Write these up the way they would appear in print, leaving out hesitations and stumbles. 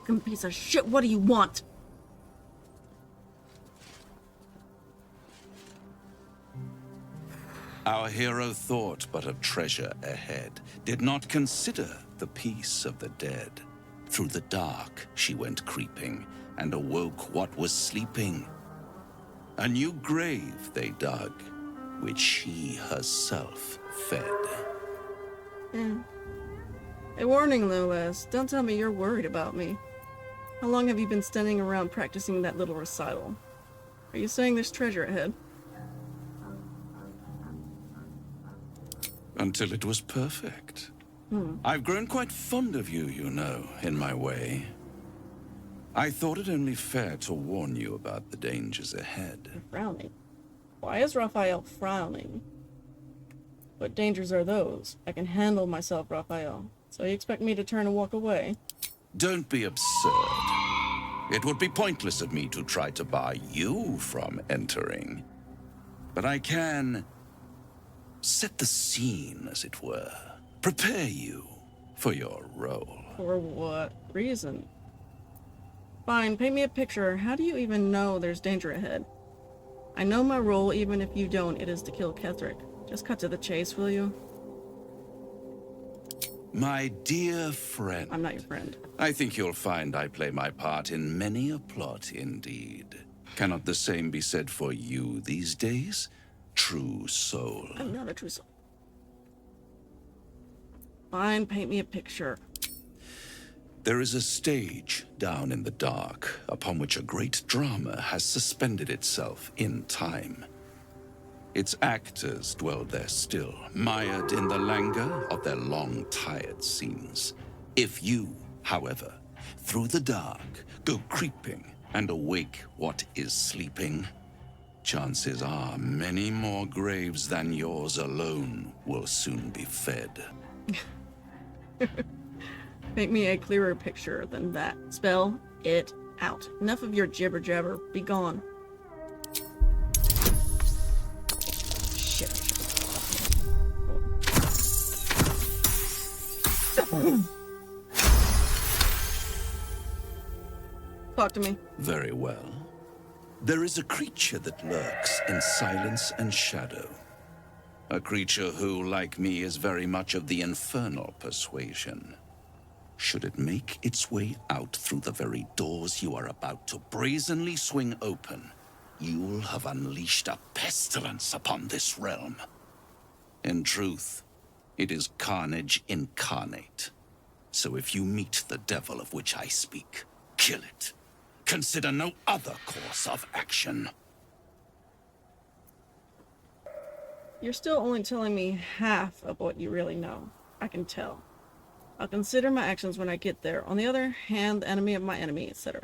fucking piece of shit. What do you want? Our hero thought but of treasure ahead, did not consider the peace of the dead. Through the dark she went creeping, and awoke what was sleeping. A new grave they dug, which she herself fed. A warning, though, Les. Don't tell me you're worried about me. How long have you been standing around practicing that little recital? Are you saying there's treasure ahead? Until it was perfect. I've grown quite fond of you, you know, in my way. I thought it only fair to warn you about the dangers ahead. You're frowning. Why is Raphael frowning? What dangers are those? I can handle myself, Raphael. So you expect me to turn and walk away? Don't be absurd. It would be pointless of me to try to bar you from entering. But I can set the scene, as it were. Prepare you for your role. For what reason? Fine, paint me a picture. How do you even know there's danger ahead? I know my role, even if you don't. It is to kill Ketheric. Just cut to the chase, will you? My dear friend. I'm not your friend. I think you'll find I play my part in many a plot indeed. Cannot the same be said for you these days? True soul. I'm not a true soul. Fine, paint me a picture. There is a stage down in the dark upon which a great drama has suspended itself in time. Its actors dwell there still, mired in the languor of their long, tired scenes. If you, however, through the dark, go creeping and awake what is sleeping, chances are many more graves than yours alone will soon be fed. Paint me a clearer picture than that. Spell it out. Enough of your jibber jabber. Be gone. Shit. Talk to me. Very well. There is a creature that lurks in silence and shadow. A creature who, like me, is very much of the infernal persuasion. Should it make its way out through the very doors you are about to brazenly swing open, you'll have unleashed a pestilence upon this realm. In truth, it is carnage incarnate. So if you meet the devil of which I speak, kill it. Consider no other course of action. You're still only telling me half of what you really know. I can tell. I'll consider my actions when I get there. On the other hand, the enemy of my enemy, etc.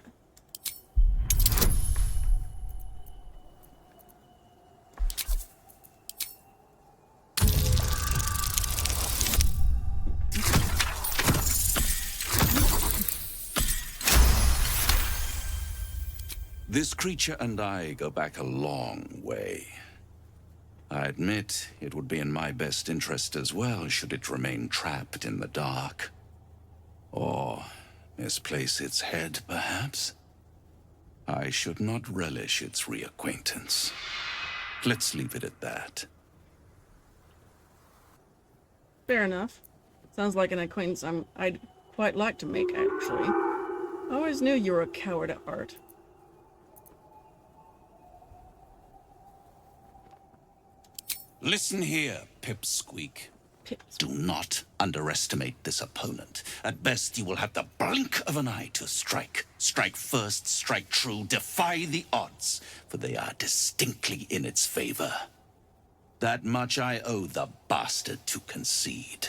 This creature and I go back a long way. I admit it would be in my best interest as well should it remain trapped in the dark. Or misplace its head, perhaps? I should not relish its reacquaintance. Let's leave it at that. Fair enough. Sounds like an acquaintance I'd quite like to make, actually. I always knew you were a coward at heart. Listen here, Pipsqueak. Do not underestimate this opponent. At best, you will have the blink of an eye to strike. Strike first, strike true, defy the odds, for they are distinctly in its favor. That much I owe the bastard to concede.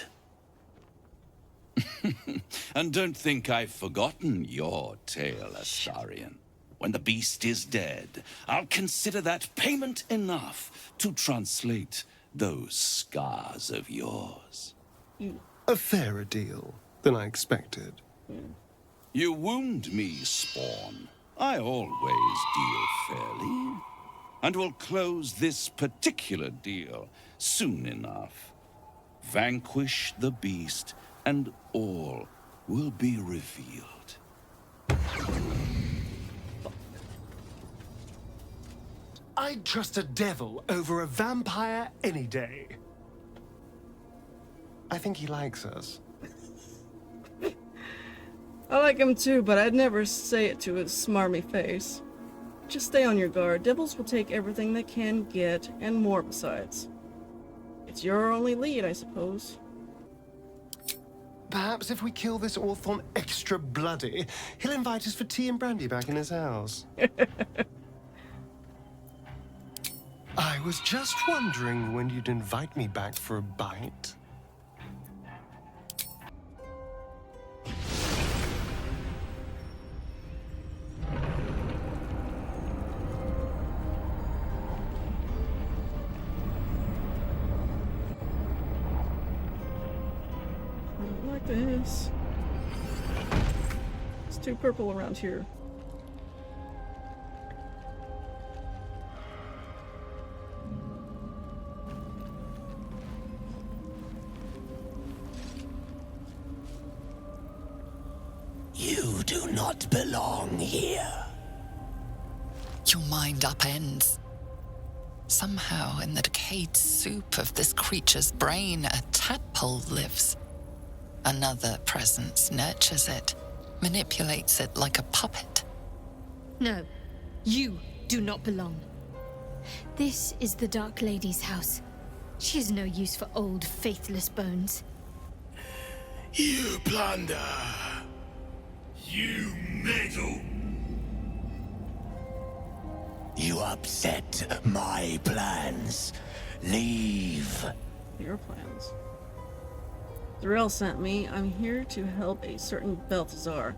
And don't think I've forgotten your tale, Astarion. When the beast is dead, I'll consider that payment enough to translate those scars of yours. A fairer deal than I expected. You wound me, Spawn. I always deal fairly. And will close this particular deal soon enough. Vanquish the beast, and all will be revealed. I'd trust a devil over a vampire any day. I think he likes us. I like him too, but I'd never say it to his smarmy face. Just stay on your guard. Devils will take everything they can get, and more besides. It's your only lead, I suppose. Perhaps if we kill this Orthon extra bloody, he'll invite us for tea and brandy back in his house. I was just wondering when you'd invite me back for a bite. I don't like this. It's too purple around here. You do not belong here. Your mind upends. Somehow, in the decayed soup of this creature's brain, a tadpole lives. Another presence nurtures it, manipulates it like a puppet. No, you do not belong. This is the Dark Lady's house. She is no use for old, faithless bones. You plunder. You meddle. You upset my plans. Leave. Your plans. Thrill sent me. I'm here to help a certain Balthazar.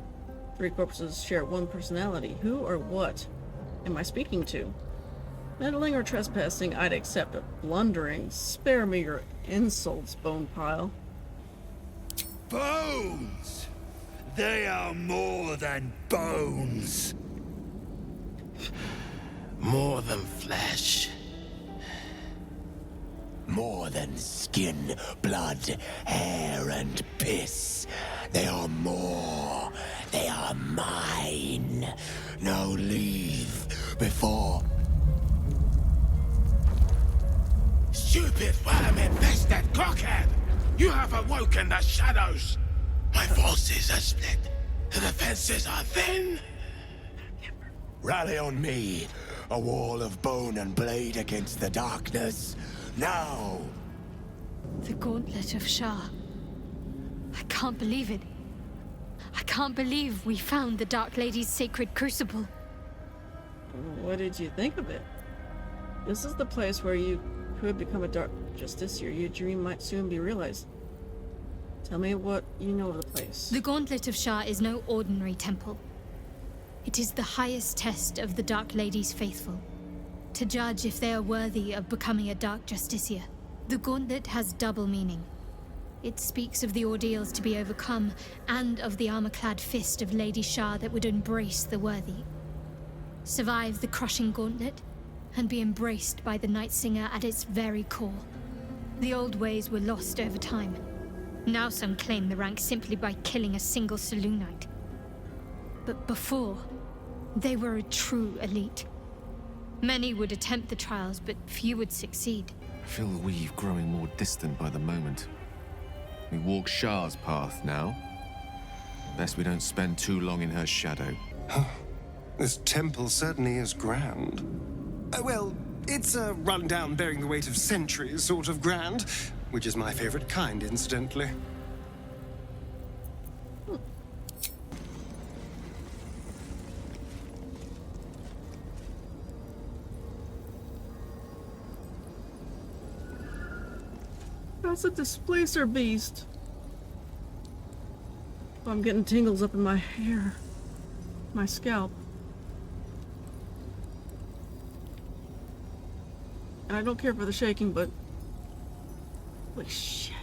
3 corpses share one personality. Who or what am I speaking to? Meddling or trespassing, I'd accept, but blundering, spare me your insults, bone pile. Bones! They are more than bones. More than flesh. More than skin, blood, hair, and piss. They are more. They are mine. Now leave before... Stupid worm-infested cockhead! You have awoken the shadows! My forces are split. The defenses are thin. Rally on me. A wall of bone and blade against the darkness. Now! The Gauntlet of Shar. I can't believe it. I can't believe we found the Dark Lady's sacred crucible. What did you think of it? This is the place where you could become a Dark Justiciar. Your dream might soon be realized. Tell me what you know of the place. The Gauntlet of Shar is no ordinary temple. It is the highest test of the Dark Lady's faithful, to judge if they are worthy of becoming a Dark Justiciar. The Gauntlet has double meaning. It speaks of the ordeals to be overcome, and of the armor-clad fist of Lady Shar that would embrace the worthy. Survive the crushing gauntlet, and be embraced by the Night Singer at its very core. The old ways were lost over time. Now some claim the rank simply by killing a single saloon knight. But before, they were a true elite. Many would attempt the trials, but few would succeed. I feel the weave growing more distant by the moment. We walk Shar's path now. Best we don't spend too long in her shadow. This temple certainly is grand. Well, it's a rundown bearing the weight of centuries sort of grand, which is my favorite kind, incidentally. That's a Displacer beast. I'm getting tingles up in my hair. My scalp. And I don't care for the shaking, but... holy shit.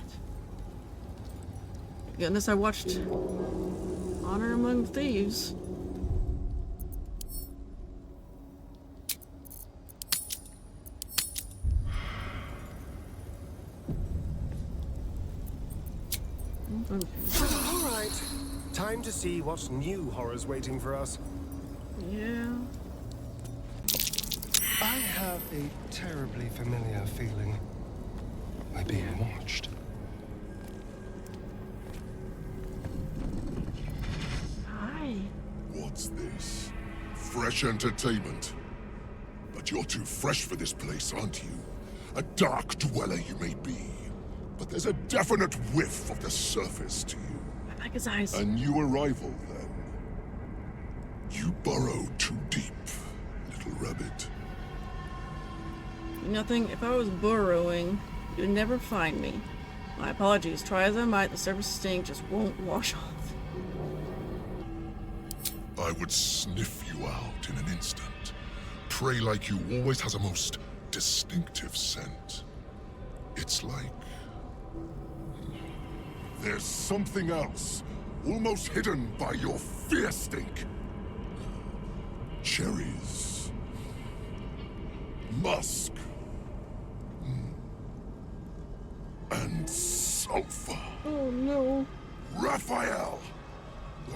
Goodness, I watched Honor Among Thieves. All right. Time to see what new horror's waiting for us. Yeah. I have a terribly familiar feeling. We're being watched. Hi. What's this? Fresh entertainment? But you're too fresh for this place, aren't you? A dark dweller you may be, but there's a definite whiff of the surface to you. I like his eyes. A new arrival, then. You burrow too deep, little rabbit. Nothing. If I was burrowing, you'd never find me. My apologies. Try as I might, the surface stink just won't wash off. I would sniff you out in an instant. Prey like you always has a most distinctive scent. It's like... there's something else, almost hidden by your fear stink. Cherries. Musk. And sulfur. Oh no. Raphael!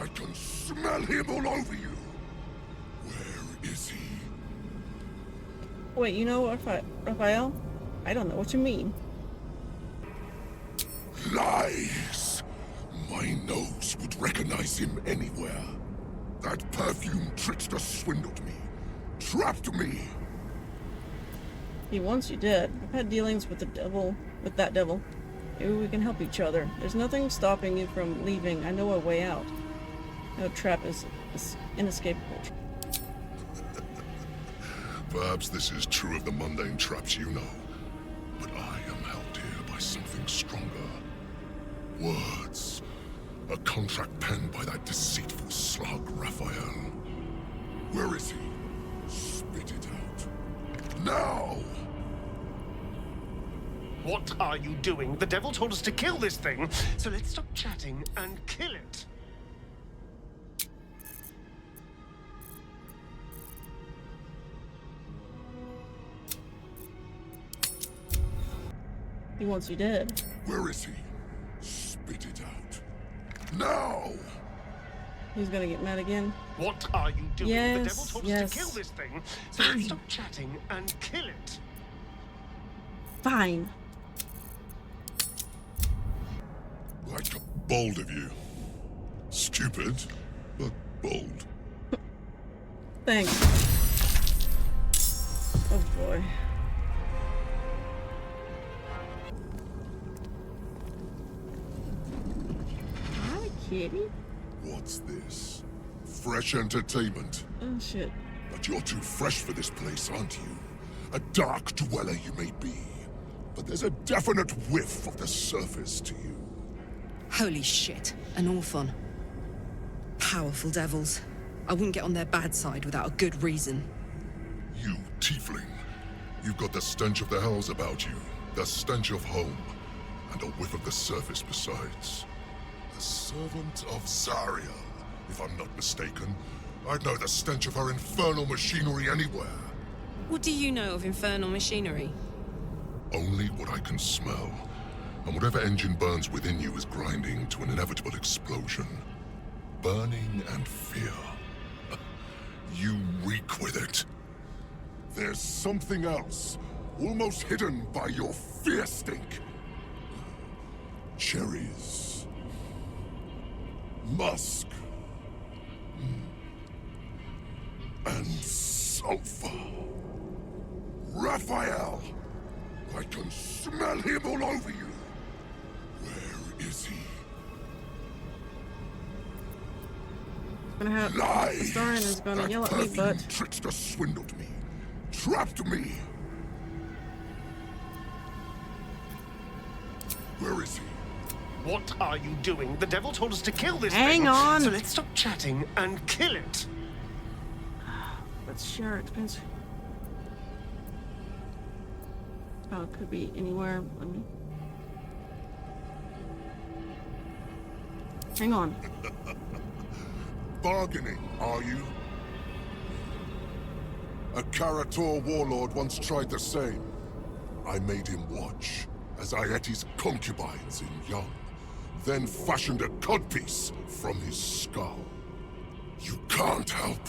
I can smell him all over you. Where is he? Wait, you know Raphael? I don't know what you mean. Lies! My nose would recognize him anywhere. That perfume trickster swindled me. Trapped me. He wants you dead. I've had dealings with the devil, with that devil. Maybe we can help each other. There's nothing stopping you from leaving. I know a way out. No trap is inescapable. Perhaps this is true of the mundane traps you know. But I am held here by something stronger. Words. A contract penned by that deceitful slug, Raphael. Where is he? Spit it out. Now! What are you doing? The devil told us to kill this thing, so let's stop chatting and kill it. He wants you dead. Where is he? Spit it out. Now! He's gonna get mad again. What are you doing? Yes, The devil told us yes. to kill this thing, so let's stop chatting and kill it. Fine. Like bold of you. Stupid, but bold. Thanks. Oh boy. Hi, kitty. What's this? Fresh entertainment? Oh shit. But you're too fresh for this place, aren't you? A dark dweller you may be, but there's a definite whiff of the surface to you. Holy shit, an Orthon. Powerful devils. I wouldn't get on their bad side without a good reason. You, tiefling. You've got the stench of the hells about you, the stench of home, and a whiff of the surface besides. A servant of Zariel, if I'm not mistaken. I'd know the stench of her infernal machinery anywhere. What do you know of infernal machinery? Only what I can smell. And whatever engine burns within you is grinding to an inevitable explosion. Burning and fear. You reek with it. There's something else, almost hidden by your fear stink. Cherries. Musk. And sulfur. Raphael! I can smell him all over you. Where is he? Gonna have Lies! Astarion is gonna That yell at me, perfume but trickster swindled me. Trapped me. Where is he? What are you doing? The devil told us to kill this Hang thing, on. so let's stop chatting and kill it. let's share it. Depends. Oh, it could be anywhere. Let me. Hang on. Bargaining, are you? A Karator warlord once tried the same. I made him watch as I ate his concubines in young. then fashioned a codpiece from his skull. You can't help.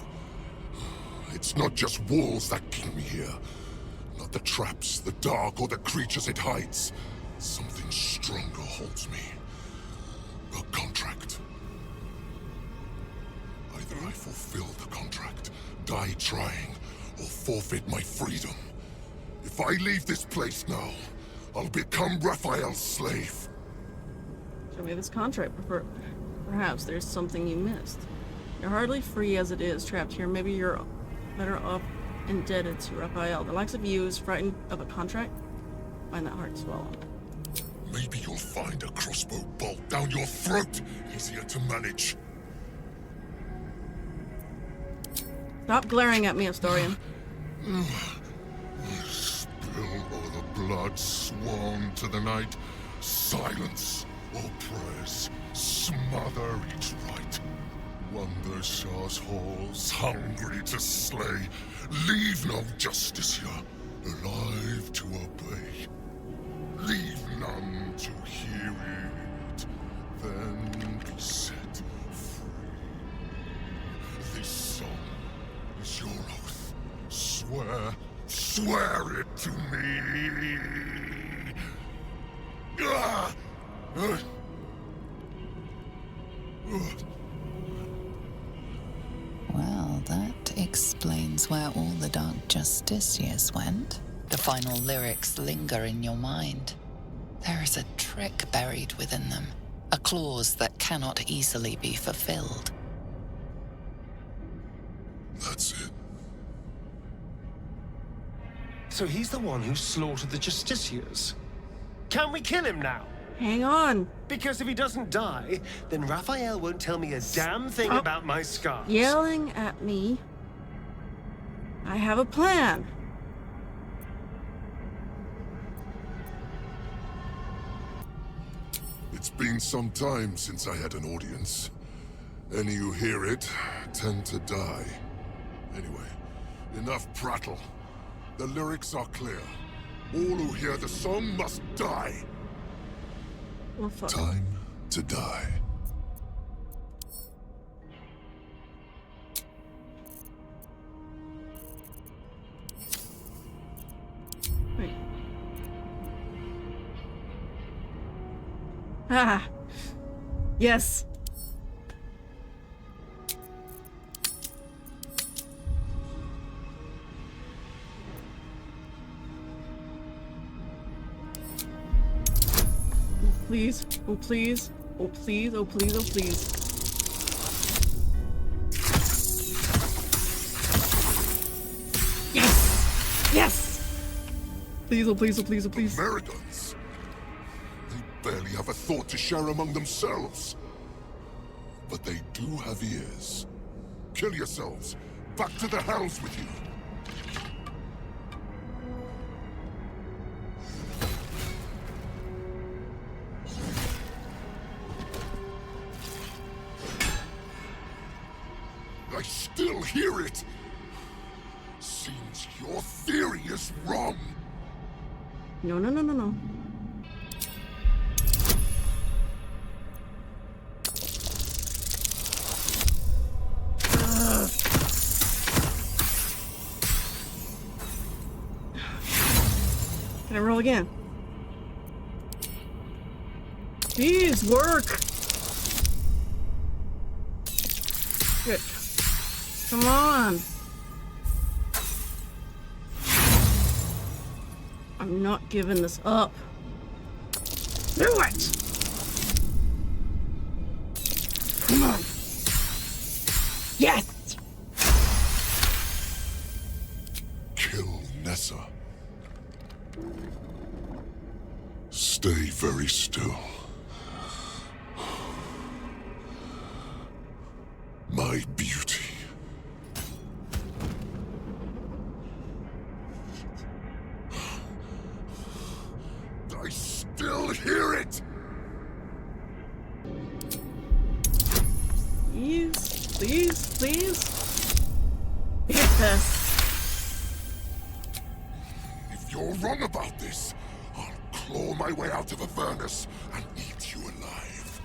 It's not just walls that keep me here. Not the traps, the dark, or the creatures it hides. Something stronger holds me. A contract. Either I fulfill the contract, die trying, or forfeit my freedom. If I leave this place now, I'll become Raphael's slave. Show me this contract. Perhaps there's something you missed. You're hardly free as it is, trapped here. Maybe you're better off indebted to Raphael. The likes of you is frightened of a contract? Find that hard to swallow. Maybe you'll find a crossbow bolt down your throat easier to manage. Stop glaring at me, Astarion. Spill o'er the blood sworn to the night. Silence all prayers. Smother each right. Wander Shar's halls, hungry to slay. Leave no justice here, alive to obey. Leave none to hear it, then be set free. This song is your oath. Swear it to me. Ah! Well, that explains where all the Dark Justiciars went. The final lyrics linger in your mind. There is a trick buried within them, a clause that cannot easily be fulfilled. That's it. So he's the one who slaughtered the Justiciars. Can we kill him now? Hang on. Because if he doesn't die, then Raphael won't tell me a damn thing about my scars. Yelling at me. I have a plan. It's been some time since I had an audience. Any who hear it tend to die. Anyway, enough prattle. The lyrics are clear. All who hear the song must die. Well, fuck. Time to die. Wait. Ah. Yes. Please. Oh, please. Oh, please. Oh, please. Oh, please. Yes! Yes! Please, oh, please. Oh, please. Oh, please. Meridons. They barely have a thought to share among themselves. But they do have ears. Kill yourselves. Back to the hells with you. I still hear it. Seems your theory is wrong. No, no, no, no, no. Can I roll again? Please work. Good. Come on. I'm not giving this up. Do it! Come on. Yes! Kill Nessa. Stay very still. My beauty. I still hear it! Please, please, please. Yes. If you're wrong about this, I'll claw my way out of Avernus and eat you alive.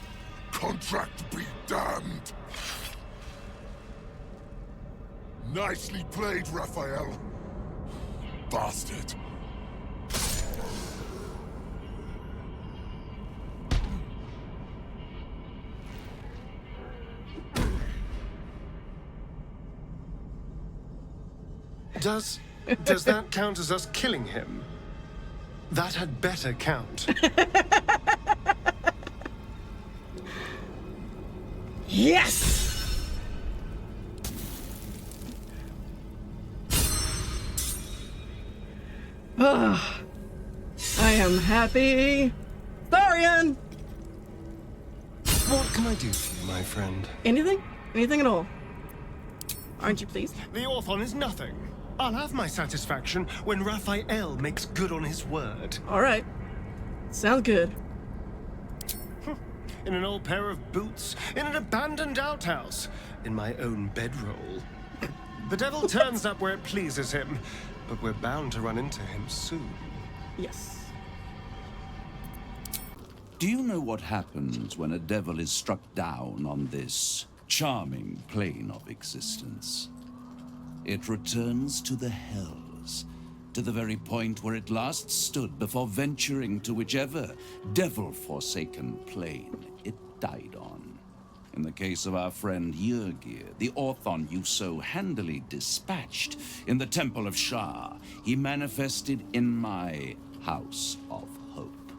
contract be damned! Nicely played, Raphael. Bastard. Does that count as us killing him? That had better count. Yes! Ah, I am happy. Astarion! What can I do for you, my friend? Anything? Anything at all? Aren't you pleased? The Orthon is nothing. I'll have my satisfaction when Raphael makes good on his word. Alright. Sounds good. In an old pair of boots, in an abandoned outhouse, in my own bedroll. The devil turns up where it pleases him, but we're bound to run into him soon. Yes. Do you know what happens when a devil is struck down on this charming plane of existence? It returns to the hells, to the very point where it last stood before venturing to whichever devil-forsaken plane it died on. In the case of our friend Yrgir, the Orthon you so handily dispatched in the Temple of Shar, he manifested in my House of Hope.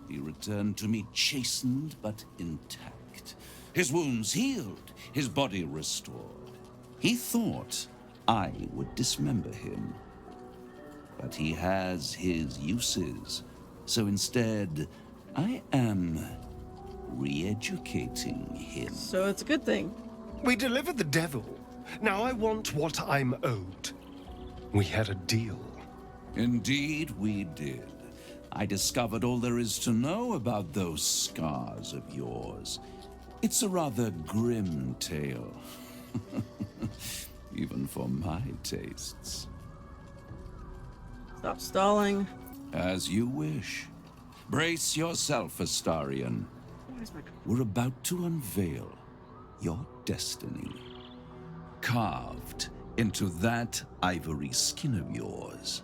He returned to me chastened but intact, his wounds healed, his body restored. He thought I would dismember him, but he has his uses, so instead I am re-educating him. So it's a good thing. We delivered the devil. Now I want what I'm owed. We had a deal. Indeed we did. I discovered all there is to know about those scars of yours. It's a rather grim tale. Even for my tastes. Stop stalling. As you wish. Brace yourself, Astarion. We're about to unveil your destiny. Carved into that ivory skin of yours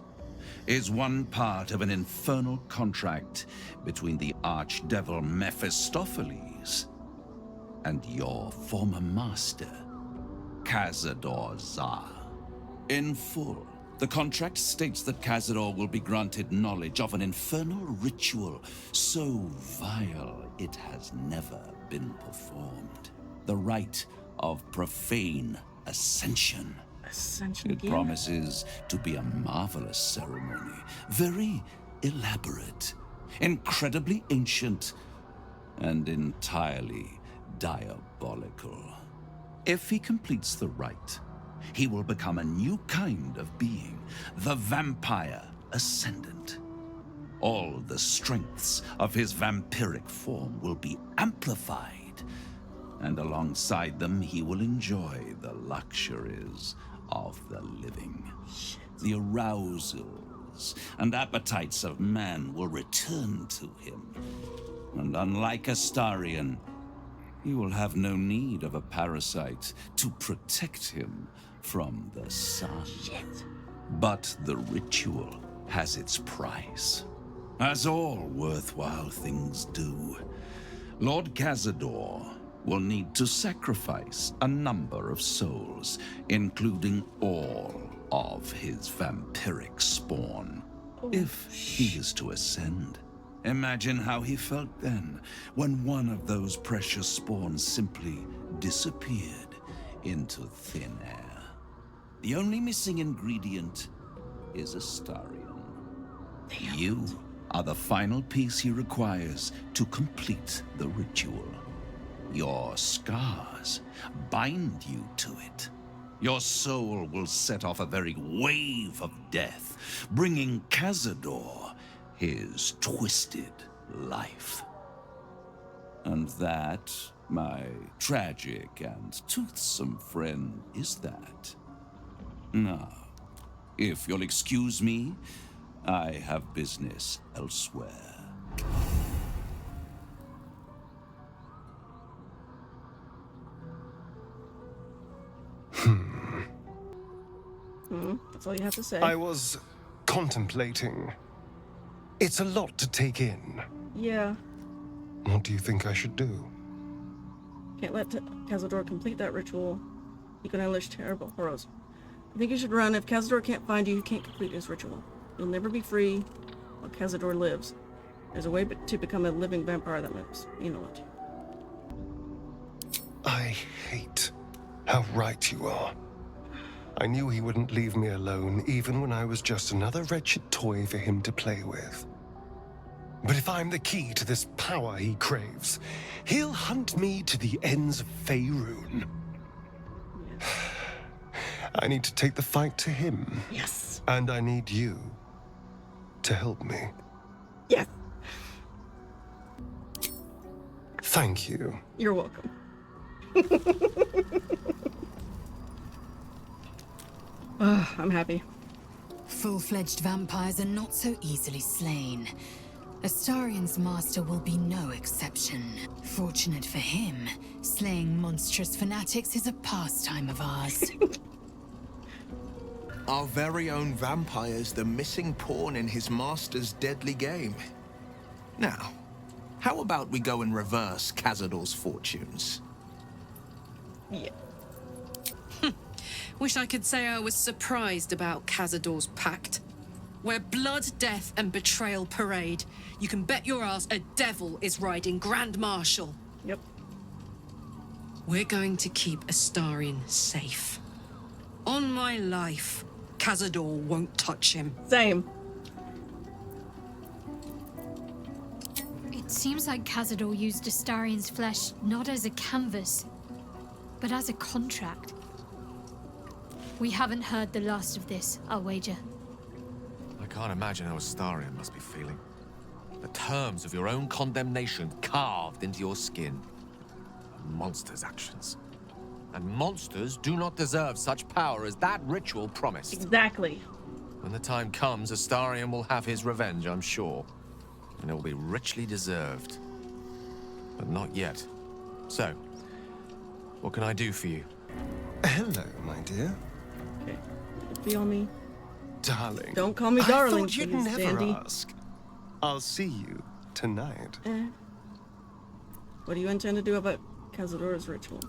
is one part of an infernal contract between the archdevil Mephistopheles and your former master, Cazador Za. In full, the contract states that Cazador will be granted knowledge of an infernal ritual so vile it has never been performed. The rite of profane ascension. Ascension It again? promises to be a marvelous ceremony, very elaborate, incredibly ancient, and entirely diabolical. If he completes the rite, he will become a new kind of being, the Vampire Ascendant. All the strengths of his vampiric form will be amplified, and alongside them he will enjoy the luxuries of the living. The arousals and appetites of man will return to him, and unlike Astarion, he will have no need of a parasite to protect him from the sun. But the ritual has its price, as all worthwhile things do. Lord Cazador will need to sacrifice a number of souls, including all of his vampiric spawn, if he is to ascend. Imagine how he felt then, when one of those precious spawns simply disappeared into thin air. The only missing ingredient is Astarion. You are the final piece he requires to complete the ritual. Your scars bind you to it. Your soul will set off a very wave of death, bringing Cazador his twisted life. And that, my tragic and toothsome friend, is that. Now, if you'll excuse me, I have business elsewhere. That's all you have to say. I was contemplating. It's a lot to take in. Yeah. What do you think I should do? Can't let Cazador complete that ritual. He can unleash terrible horrors. I think you should run. If Cazador can't find you, he can't complete his ritual. You'll never be free while Cazador lives. There's a way to become a living vampire that moves. You know it. I hate how right you are. I knew he wouldn't leave me alone, even when I was just another wretched toy for him to play with. But if I'm the key to this power he craves, he'll hunt me to the ends of Faerun. I need to take the fight to him. Yes. And I need you to help me. Yes. Thank you. You're welcome. I'm happy. Full-fledged vampires are not so easily slain. Astarion's master will be no exception. Fortunate for him, slaying monstrous fanatics is a pastime of ours. Our very own vampire's the missing pawn in his master's deadly game. Now, how about we go and reverse Cazador's fortunes? Yeah. Wish I could say I was surprised about Cazador's pact. Where blood, death, and betrayal parade, you can bet your ass a devil is riding Grand Marshal. Yep. We're going to keep Astarion safe. On my life, Cazador won't touch him. Same. It seems like Cazador used Astarion's flesh not as a canvas, but as a contract. We haven't heard the last of this, I'll wager. I can't imagine how Astarion must be feeling. The terms of your own condemnation carved into your skin. A monster's actions. And monsters do not deserve such power as that ritual promised. Exactly. When the time comes, Astarion will have his revenge, I'm sure. And it will be richly deserved. But not yet. So, what can I do for you? Hello, my dear. Okay. Feel me. Darling. Don't call me darling, I thought you'd please, never Dandy. ask. I'll see you tonight. What do you intend to do about Cazador's ritual?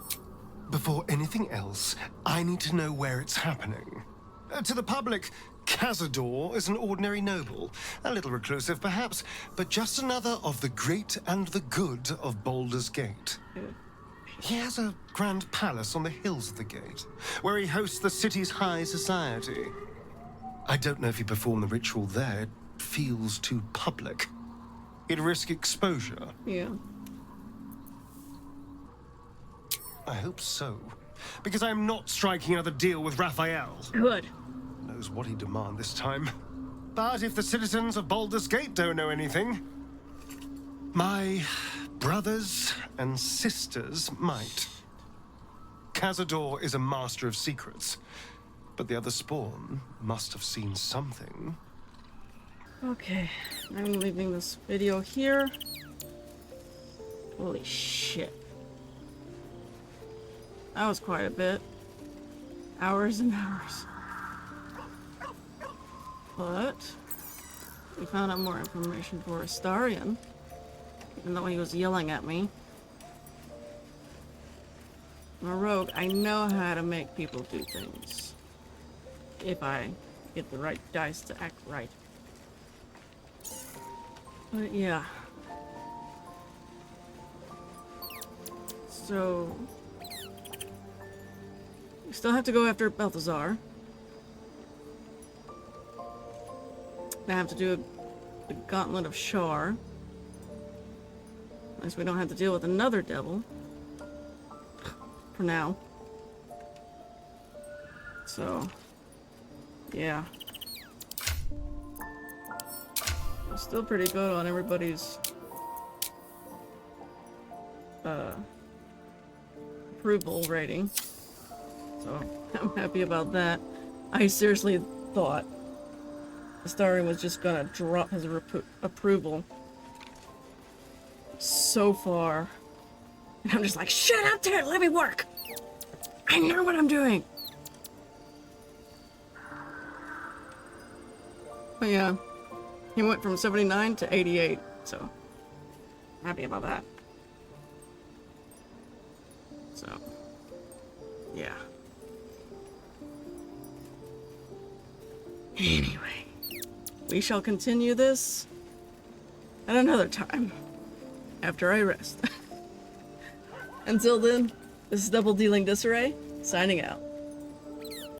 Before anything else, I need to know where it's happening. To the public, Cazador is an ordinary noble. A little reclusive, perhaps, but just another of the great and the good of Baldur's Gate. He has a grand palace on the hills of the gate, where he hosts the city's high society. I don't know if he performed the ritual there. It feels too public. He'd risk exposure. Yeah. I hope so. Because I'm not striking another deal with Raphael. Good. Knows what he'd demand this time. But if the citizens of Baldur's Gate don't know anything, my brothers and sisters might. Cazador is a master of secrets, but the other spawn must have seen something. Okay. I'm leaving this video here. Holy shit. That was quite a bit. Hours and hours. But we found out more information for Astarion, even though he was yelling at me. I'm a rogue. I know how to make people do things. If I get the right dice to act right. But yeah. So we still have to go after Balthazar. I have to do the Gauntlet of Shar. At least we don't have to deal with another devil. For now. So, yeah. I'm still pretty good on everybody's approval rating. So, I'm happy about that. I seriously thought Astarion was just gonna drop his approval so far. And I'm just like, shut up there, let me work! I know what I'm doing! But yeah, he went from 79 to 88, so happy about that. So, yeah. Anyway, we shall continue this at another time, after I rest. Until then, this is Double Dealing Disarray, signing out.